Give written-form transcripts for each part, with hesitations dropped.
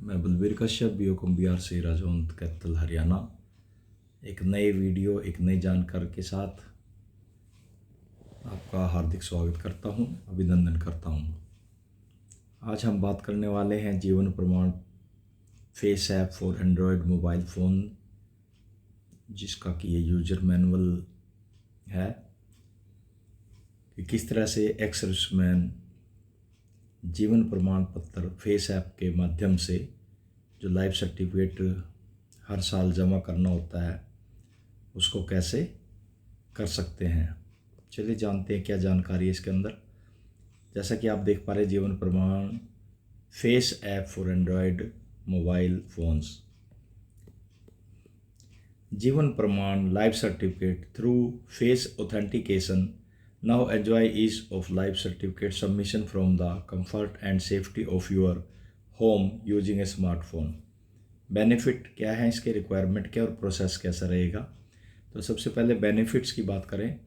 मैं बलबीर कश्यप BOCom बिहार से Rajwant capital Haryana एक नए वीडियो एक नई जानकारी के साथ आपका हार्दिक स्वागत करता हूं, अभिनंदन करता हूं। आज हम बात करने वाले हैं जीवन Pramaan face app for Android mobile phone, जिसका कि ये यूजर मैनुअल है कि किस तरह से एक्स सर्विसमैन जीवन प्रमाण पत्र फेस ऐप के माध्यम से जो लाइफ सर्टिफिकेट हर साल जमा करना होता है उसको कैसे कर सकते हैं। चलिए जानते हैं क्या जानकारी है इसके अंदर। जैसा कि आप देख पा रहे हैं, जीवन Pramaan face app for Android mobile phones, जीवन प्रमाण life certificate through face authentication now enjoy ease of life certificate submission from the comfort and safety of your home using a smartphone। Benefit क्या है इसके, रिक्वायरमेंट क्या और process कैसा रहेगा। तो सबसे पहले बेनिफिट्स की बात करें।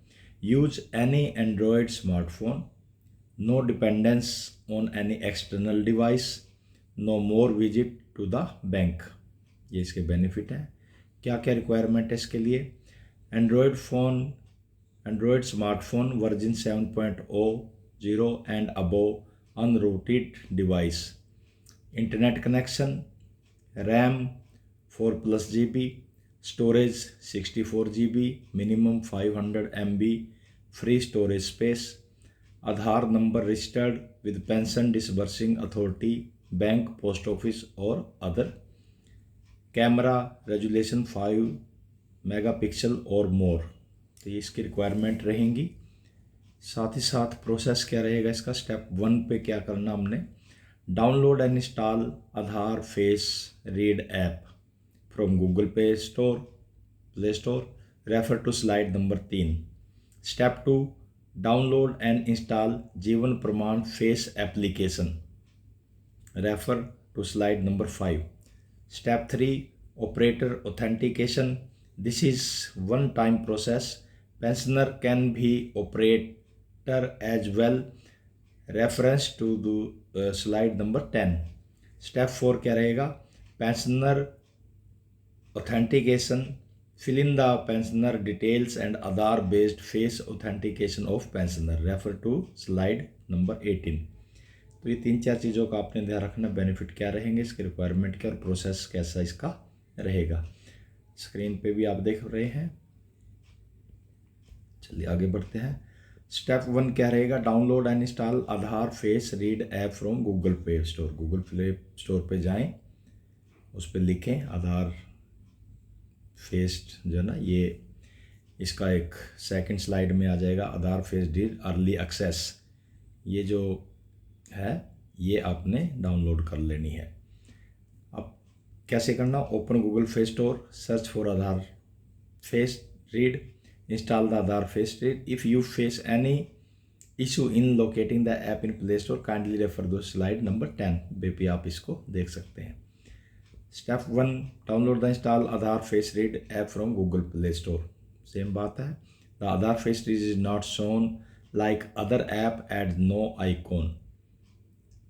Use any Android smartphone, no dependence on any external device, no more visit to the bank. ये इसके बेनिफिट हैं। क्या क्या रिक्वायरमेंट है इसके लिए। Android smartphone version 7.0 and above unrooted device, internet connection, RAM 4+ GB, storage 64 GB, minimum 500 MB free storage space, Aadhaar number registered with pension disbursing authority, bank, post office और other, camera resolution 5 megapixel और मोर। तो ये इसकी requirement रहेंगी। साथ ही साथ process क्या रहेगा इसका। स्टेप 1 पे क्या करना हमने, download and install Aadhaar face read app from Google Play Store, refer to slide number 3। Step 2, download and install Jeevan Pramaan face application, refer to slide number 5। Step 3, operator authentication, this is one time process, pensioner can be operator as well, reference to the slide number 10। Step 4 क्या रहेगा, pensioner authentication, fill in the pensioner details and Aadhaar based face authentication of pensioner, refer to slide number 18। तो ये 3-4 चीज़ों का आपने ध्यान रखना। Benefit क्या रहेंगे, इसके रिक्वायरमेंट क्या और प्रोसेस कैसा इसका रहेगा। स्क्रीन पे भी आप देख रहे हैं। चलिए आगे बढ़ते हैं। स्टेप 1 क्या रहेगा, download and install Aadhaar face read app from Google Play store. Google Play store पे जाएं, उस पर लिखें आधार फेस, जो है ना, ये इसका एक सेकंड स्लाइड में आ जाएगा, आधार फेस रीड अर्ली एक्सेस। ये जो है ये आपने डाउनलोड कर लेनी है। अब कैसे करना, open Google Play store, search for Aadhaar face read, install the Aadhaar face read। If you face any issue in locating the app in Play Store, kindly refer to slide number 10 पे आप इसको देख सकते हैं। Step 1, download the install Aadhaar face read app from Google Play Store. Same बात है। The Aadhaar face read is not shown like other app and no icon,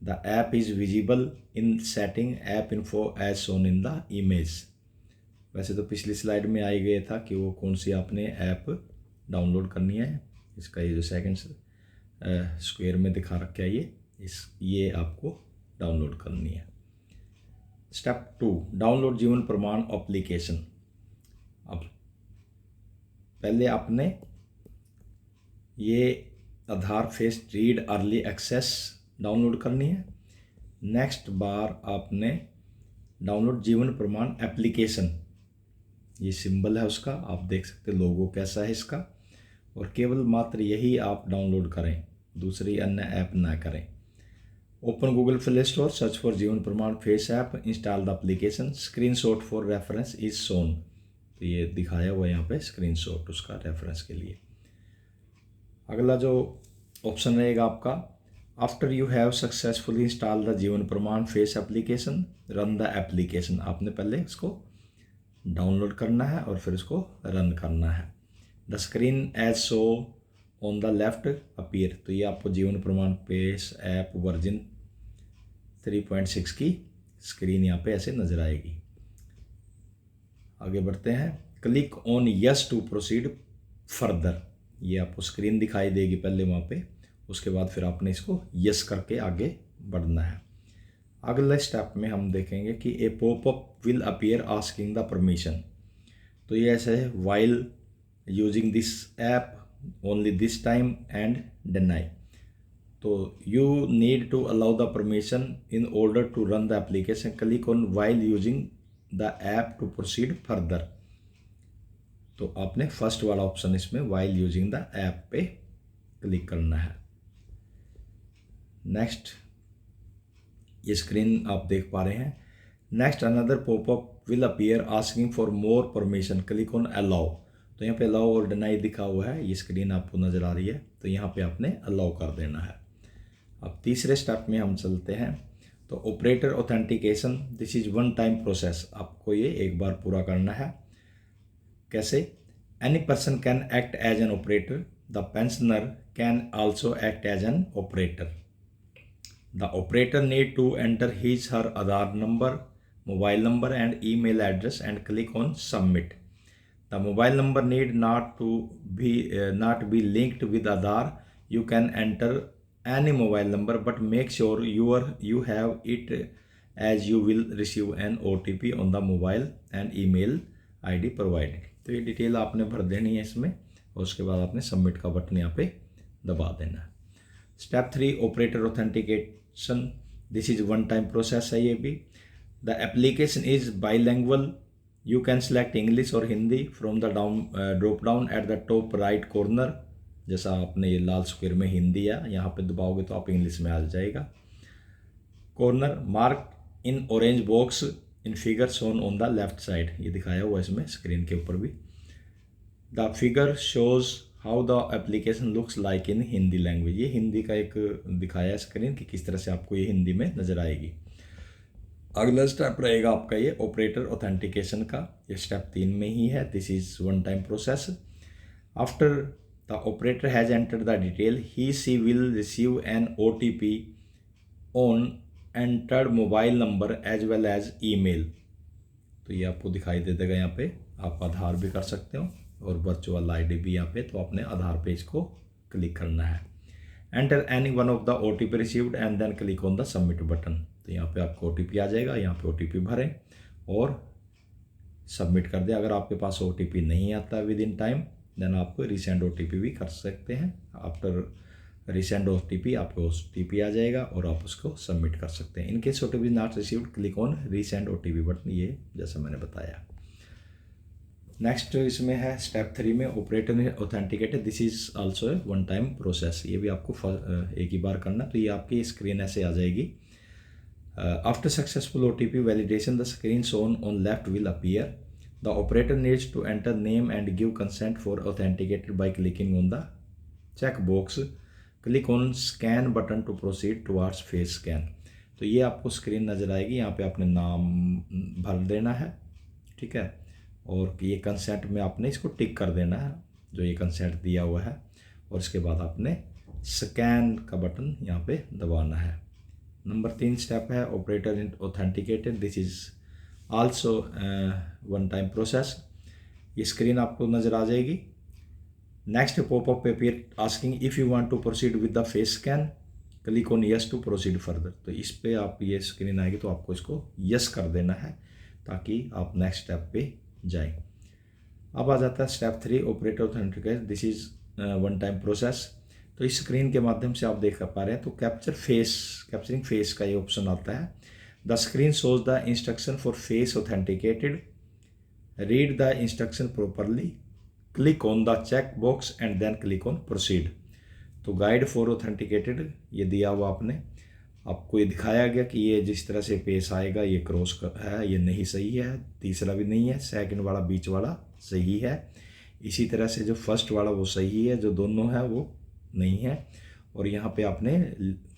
the app is visible in setting app info as shown in the image. वैसे तो पिछली slide में आई गया था कि वो कौन सी आपने ऐप डाउनलोड करनी है। इसका ये जो सेकंड स्क्वायर में दिखा रखा है ये आपको डाउनलोड करनी है। स्टेप 2, डाउनलोड जीवन प्रमाण एप्लीकेशन। अब पहले आपने ये Aadhaar face read early access download करनी है। नेक्स्ट बार आपने डाउनलोड जीवन प्रमाण एप्लीकेशन, ये सिंबल है उसका, आप देख सकते लोगो कैसा है इसका, और केवल मात्र यही आप डाउनलोड करें, दूसरी अन्य ऐप ना करें। Open Google Play store, search for जीवन Pramaan face app, install the application, screenshot for reference is shown. तो ये दिखाया हुआ है यहाँ पे स्क्रीनशॉट उसका रेफरेंस के लिए। अगला जो ऑप्शन रहेगा आपका, after you have successfully install the जीवन Pramaan face application, run the application. आपने पहले इसको डाउनलोड करना है और फिर इसको रन करना है। The screen as show on the left appear. तो ये आपको जीवन प्रमाण फेस ऐप वर्जन 3.6 की स्क्रीन यहाँ पे ऐसे नज़र आएगी। आगे बढ़ते हैं। Click on yes to proceed further, ये आपको स्क्रीन दिखाई देगी पहले वहाँ पे, उसके बाद फिर आपने इसको यस करके आगे बढ़ना है। अगले स्टेप में हम देखेंगे कि a popup will appear asking the permission. तो ये ऐसे है, while using this app only this time and deny. तो you need to allow the permission in order to run the application, click on while using the app to proceed further. तो आपने first वाला option इसमें while using the app पे click करना है। Next, ये screen आप देख पा रहे हैं। Next, another popup will appear asking for more permission, click on allow. तो यहाँ पे अलाउ और डिनाई दिखा हुआ है, ये स्क्रीन आपको नज़र आ रही है, तो यहाँ पे आपने अलाउ कर देना है। अब तीसरे स्टेप में हम चलते हैं। तो operator authentication, this is one time process, आपको ये एक बार पूरा करना है। कैसे? Any person can act as an operator, the pensioner can also act as an operator. The operator need to enter his her Aadhaar number, mobile number and email address and click on submit. The mobile number need not be linked with Aadhaar. You can enter any mobile number but make sure you have it, as you will receive an OTP on the mobile and email ID provided. तो ये detail आपने भर देनी है इसमें, और उसके बाद आपने सबमिट का बटन यहाँ पे दबा देना है। Step 3, operator authentication, this is one time process है ये भी। The application is bilingual, you can select English और Hindi from the drop down at the top right corner. जैसा आपने ये लाल स्क्वायर में हिंदी है, यहाँ पे दबाओगे तो आप इंग्लिश में आ जाएगा। Corner mark in orange box in figure shown on the left side, ये दिखाया हुआ इसमें स्क्रीन के ऊपर भी। The figure shows how the application looks like in Hindi language, ये हिंदी का एक दिखाया स्क्रीन कि किस तरह से आपको ये हिंदी में नज़र आएगी। अगला स्टेप रहेगा आपका ये ऑपरेटर ऑथेंटिकेशन का, ये स्टेप 3 में ही है। This is one time process. After the operator has entered the detail, he she will receive an OTP on entered mobile number as well as email. तो ये आपको दिखाई दे देगा यहाँ पे, आप आधार भी कर सकते हो और वर्चुअल ID भी यहाँ पे, तो आपने आधार पे इसको क्लिक करना है। Enter any one of the OTP received and then click on the submit button. तो यहाँ पे आपको OTP आ जाएगा, यहाँ पे OTP भरें और सबमिट कर दें। अगर आपके पास OTP नहीं आता विद इन टाइम, देन आप रीसेंड OTP भी कर सकते हैं। आफ्टर रीसेंड OTP आपको OTP आ जाएगा और आप उसको सबमिट कर सकते हैं। In case OTP not received, click on resend OTP button, ये जैसा मैंने बताया। नेक्स्ट इसमें है स्टेप 3 में operator authenticated, this is also a one time process, ये भी आपको एक ही बार करना। तो ये आपकी स्क्रीन ऐसे आ जाएगी। After successful OTP validation, the screen shown on left will appear. The operator needs to enter name and give consent for authenticated by clicking on the check box, click on scan button to proceed towards face scan. तो ये आपको screen नज़र आएगी, यहाँ पे आपने नाम भर देना है, ठीक है, और ये कंसेंट में आपने इसको टिक कर देना है जो ये कंसेंट दिया हुआ है, और इसके बाद आपने स्कैन का बटन यहाँ पे दबाना है। नंबर 3 स्टेप है operator authenticated, this is also one time process. ये स्क्रीन आपको नज़र आ जाएगी। Next popup appear asking if you want to proceed with the face scan, click on yes to proceed further. तो इस पे आप ये स्क्रीन आएगी तो आपको इसको यस कर देना है ताकि आप नेक्स्ट स्टेप पे जाएं। अब आ जाता है step 3 operator authentication, this is one time process. तो इस स्क्रीन के माध्यम से आप देख पा रहे हैं तो कैप्चरिंग फेस का ये ऑप्शन आता है। The screen shows the instruction for face authenticated, read the instruction properly, click on the check box and then click on proceed. तो गाइड फॉर ऑथेंटिकेटेड ये दिया हुआ आपको ये दिखाया गया कि ये जिस तरह से पेश आएगा ये क्रॉस है, ये नहीं सही है, तीसरा भी नहीं है, सेकंड वाला बीच वाला सही है, इसी तरह से जो फर्स्ट वाला वो सही है, जो दोनों है वो नहीं है। और यहाँ पे आपने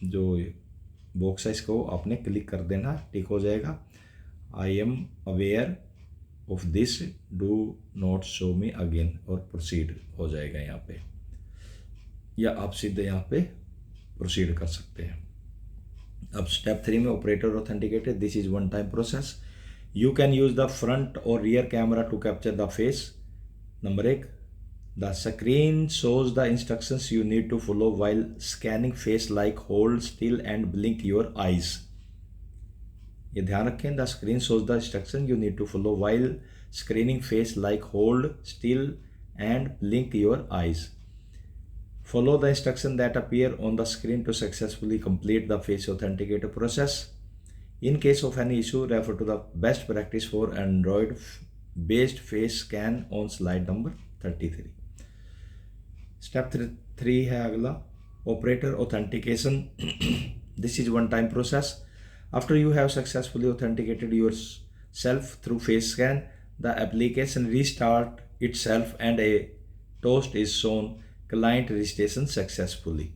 जो बॉक्स है इसको आपने क्लिक कर देना, टिक हो जाएगा। I am aware of this, do not show me again, और प्रोसीड हो जाएगा यहाँ पे, या आप सीधे यहाँ पे प्रोसीड कर सकते हैं। अब स्टेप 3 में operator authenticated, this is one time process. You can use the front और rear camera to capture the face. Number 1, the screen shows the instructions you need to follow while scanning face like hold still and blink your eyes। ये ध्यान रखें, the screen shows the instructions you need to follow while screening face like hold still and blink your eyes। Follow the instructions that appear on the screen to successfully complete the face authenticator process। In case of any issue, refer to the best practice for Android based face scan on slide number 33। Step 3 है अगला, operator authentication. This is one time process. After you have successfully authenticated your self through face scan, the application restart itself and a toast is shown, client registration successfully,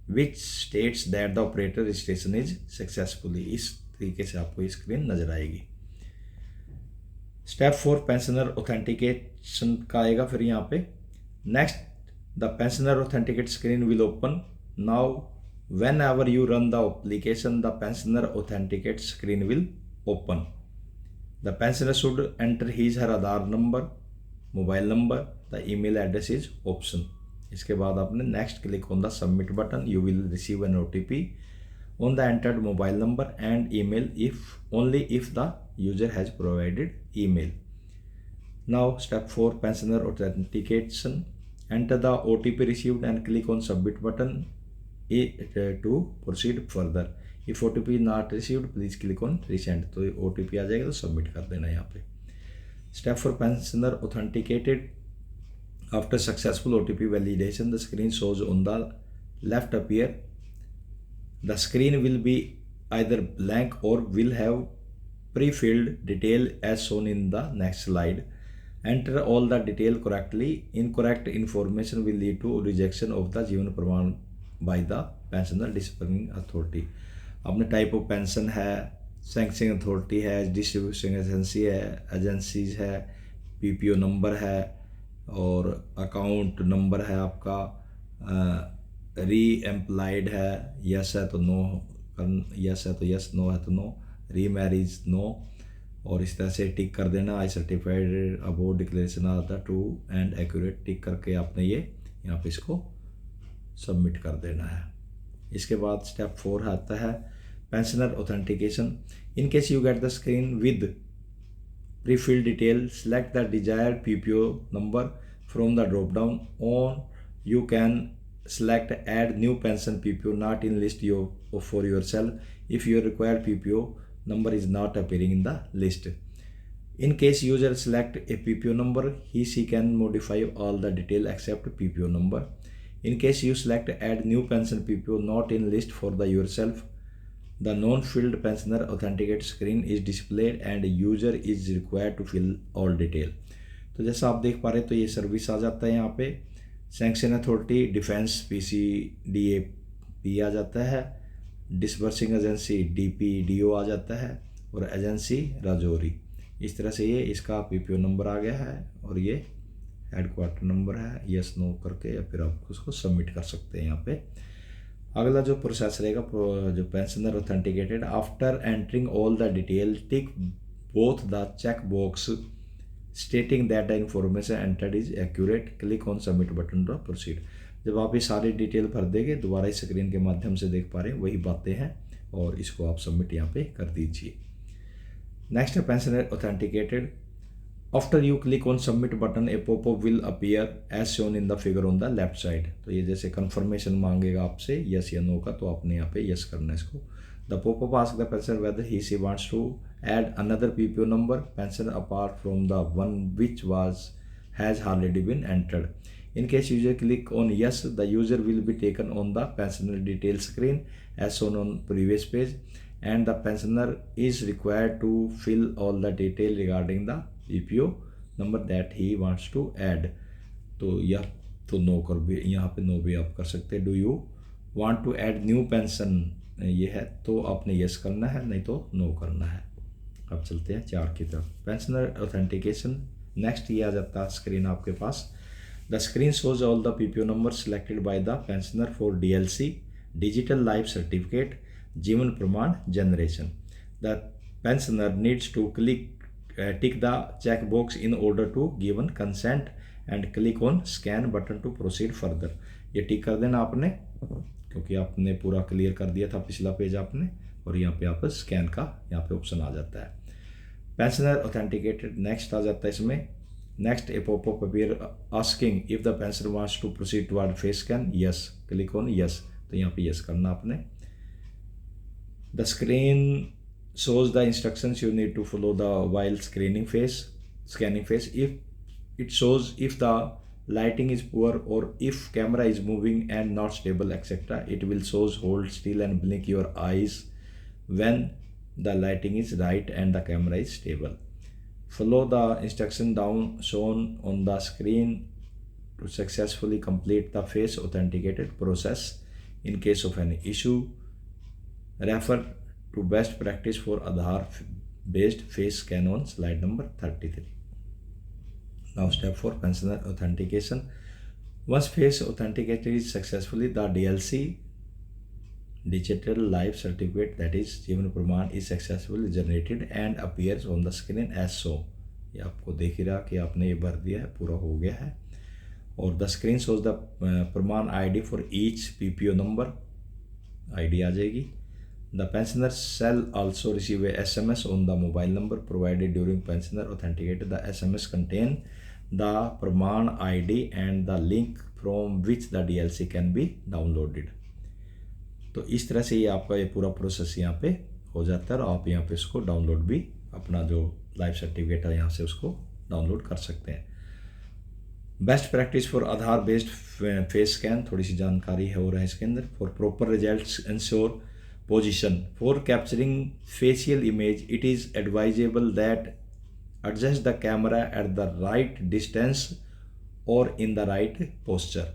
which states that the operator registration is successfully। इस तरीके से आपको screen नजर आएगी। Step 4 pensioner authentication का आएगा फिर यहाँ पे। Next, the pensioner authenticate screen will open. Now when ever you run the application, the pensioner authenticate screen will open. The pensioner should enter his her Aadhaar number, mobile number, the email address is option. इसके बाद आपने next click on the submit button. You will receive an OTP on the entered mobile number and email if only if the user has provided email. Now step 4 pensioner authentication. Enter the OTP received and click on submit button to proceed further। If OTP not received, please click on resend। तो OTP आ जाएगा तो submit कर देना यहाँ पे। Step 4 pensioner authenticated. After successful OTP validation, the screen shows on the left appear। The screen will be either blank or will have pre-filled detail as shown in the next slide। Enter all the detail correctly। Incorrect information will lead to rejection of the जीवन प्रमाण by the pensioner disciplining authority। आपने type of pension है, sanctioning authority है, distribution agency है, agencies है, PPO number है और account number है आपका, री एम्प्लॉयड है, यस है तो नो, यस है तो यस, नो है तो नो, री मैरिज नो, और इस तरह से टिक कर देना। I certified about declaration of the true and accurate, tick करके आपने ये यहाँ पे इसको सबमिट कर देना है। इसके बाद स्टेप 4 आता है pensioner authentication. In case you get the screen with pre-field detail, select the desired PPO number from the drop down. On you can select add new pension PPO not in list for yourself if your required PPO number is not appearing in the list। In case user select a PPO number, she can modify all the detail except PPO number। In case you select add new pension PPO not in list for the yourself, the non-filled pensioner authenticate screen is displayed and user is required to fill all detail। तो जैसा आप देख पा रहे हैं तो ये service आ जाता है यहाँ पे। सैंक्शन अथॉरिटी डिफेंस PCDAP आ जाता है, डिसबर्सिंग एजेंसी DPDO आ जाता है और एजेंसी राजौरी। इस तरह से ये इसका PPO नंबर आ गया है और ये हेडक्वार्टर नंबर है। यस नो करके या फिर आप उसको सबमिट कर सकते हैं यहाँ पे। अगला जो प्रोसेस रहेगा जो pensioner authenticated, after entering all the detail tick both the check box stating that the information entered is accurate, click on submit button to proceed. जब आप ये सारी डिटेल भर देंगे, दोबारा इस स्क्रीन के माध्यम से देख पा रहे हैं वही बातें हैं और इसको आप सबमिट यहाँ पे कर दीजिए। नेक्स्ट है pensioner authenticated. After you click on submit button a popup will appear as shown in the figure on the left side. तो ये जैसे कंफर्मेशन मांगेगा आपसे यस या नो का, तो आपने यहाँ पे यस करना है इसको। The popup ask the pensioner whether he she wants to add another PPO number pensioner apart from the one which has already been entered। In case user click on yes, the user will be taken on the pensioner detail screen as shown on previous page and the pensioner is required to fill all the detail regarding the PPO number that he wants to add। तो यह तो no कर भी यहाँ पे no भी आप कर सकते हैं। Do you want to add new pension ये है तो आपने यस करना है, नहीं तो नो करना है। अब चलते हैं 4 की तरफ। Pensioner authentication. नेक्स्ट ये आ जाता है स्क्रीन आपके पास। The screen shows all the PPO number selected by the pensioner for DLC digital life certificate. Jeevan Pramaan generation. The pensioner needs to tick the checkbox in order to given consent and click on scan button to proceed further. ये टिक कर देना आपने, क्योंकि आपने पूरा clear कर दिया था पिछला पेज आपने, और यहाँ पे आप स्कैन का यहाँ पे ऑप्शन आ जाता है. पेंशनर ऑथेंटिकेटेड नेक्स्ट आ जाता है इसमें. Next a popup appear asking if the pensioner wants to proceed toward face scan. Yes, click on yes. तो यहाँ पे यस करना आपने. The screen shows the instructions you need to follow the while scanning face. If it shows if the lighting is poor or if camera is moving and not stable, etc. It will shows hold still and blink your eyes when the lighting is right and the camera is stable. Follow the instruction down shown on the screen to successfully complete the face authenticated process. In case of any issue, refer to best practice for Aadhaar based face scan on slide number 33. Now step 4, pensioner authentication. Once face authenticated is successfully, the DLC digital life certificate, that is जीवन प्रमाण, is successfully generated and appears on the screen as so. ये आपको देख ही रहा कि आपने ये भर दिया है, पूरा हो गया है. और the screen shows the प्रमाण ID for each PPO number, ID आ जाएगी. The pensioner shall also receive a SMS on the mobile number provided during pensioner authenticated. The SMS contain the Praman ID and the link from which the DLC can be downloaded. तो इस तरह से ये आपका ये पूरा process यहाँ पे हो जाता है, और आप यहाँ पे इसको डाउनलोड भी, अपना जो लाइफ सर्टिफिकेट है यहाँ से उसको डाउनलोड कर सकते हैं. Best practice for Aadhaar based face scan, थोड़ी सी जानकारी है हो रहा है इसके अंदर. For proper results ensure position. For capturing facial image, it is advisable that adjust the camera at the right distance or in the right posture.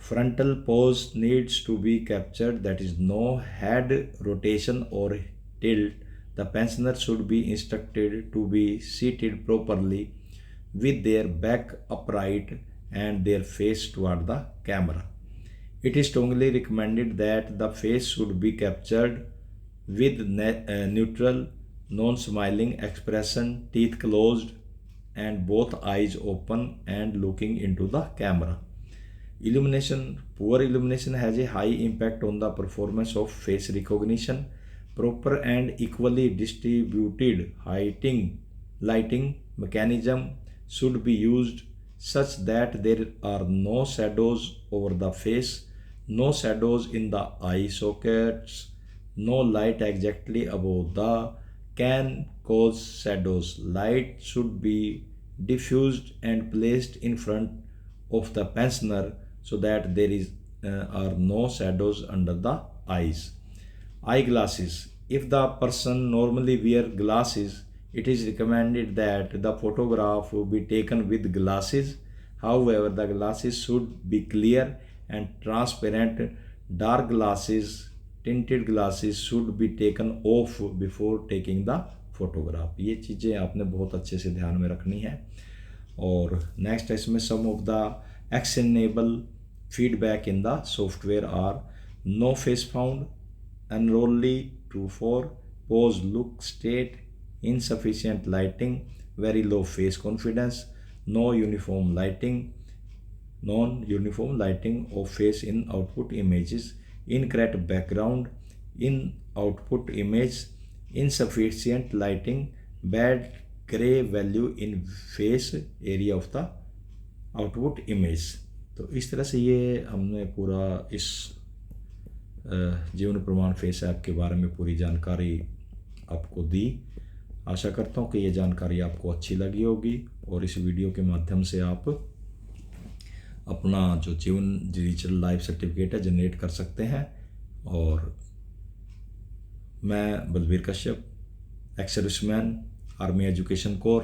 Frontal pose needs to be captured, that is no head rotation or tilt. The pensioner should be instructed to be seated properly with their back upright and their face toward the camera. It is strongly recommended that the face should be captured with neutral, non-smiling expression, teeth closed, and both eyes open and looking into the camera. Illumination. Poor illumination has a high impact on the performance of face recognition. Proper and equally distributed lighting mechanism should be used such that there are no shadows over the face, no shadows in the eye sockets, no light exactly above the can cause shadows. Light should be diffused and placed in front of the pensioner so that there are no shadows under the eyes. Eyeglasses. If the person normally wear glasses, it is recommended that the photograph will be taken with glasses. However, the glasses should be clear and transparent. Dark glasses, tinted glasses should be taken off before taking the photograph. ये चीज़ें आपने बहुत अच्छे से ध्यान में रखनी है. और नेक्स्ट इसमें some of the actionable feedback in the software are no face found, unruly, true for, pose look straight, insufficient lighting, very low face confidence, non-uniform lighting of face in output images, incorrect background in output image, insufficient lighting, bad gray value in face area of the output image. तो इस तरह से ये हमने पूरा इस जीवन Pramaan face app के बारे में पूरी जानकारी आपको दी. आशा करता हूँ कि ये जानकारी आपको अच्छी लगी होगी और इस वीडियो के माध्यम से आप अपना जो जीवन डिजिटल लाइफ सर्टिफिकेट है जनरेट कर सकते हैं. और मैं Balbir Kashyap, ex serviceman, army education corps,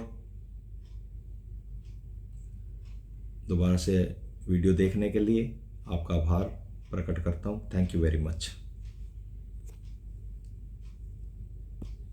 दोबारा से वीडियो देखने के लिए आपका आभार प्रकट करता हूँ. Thank you very much.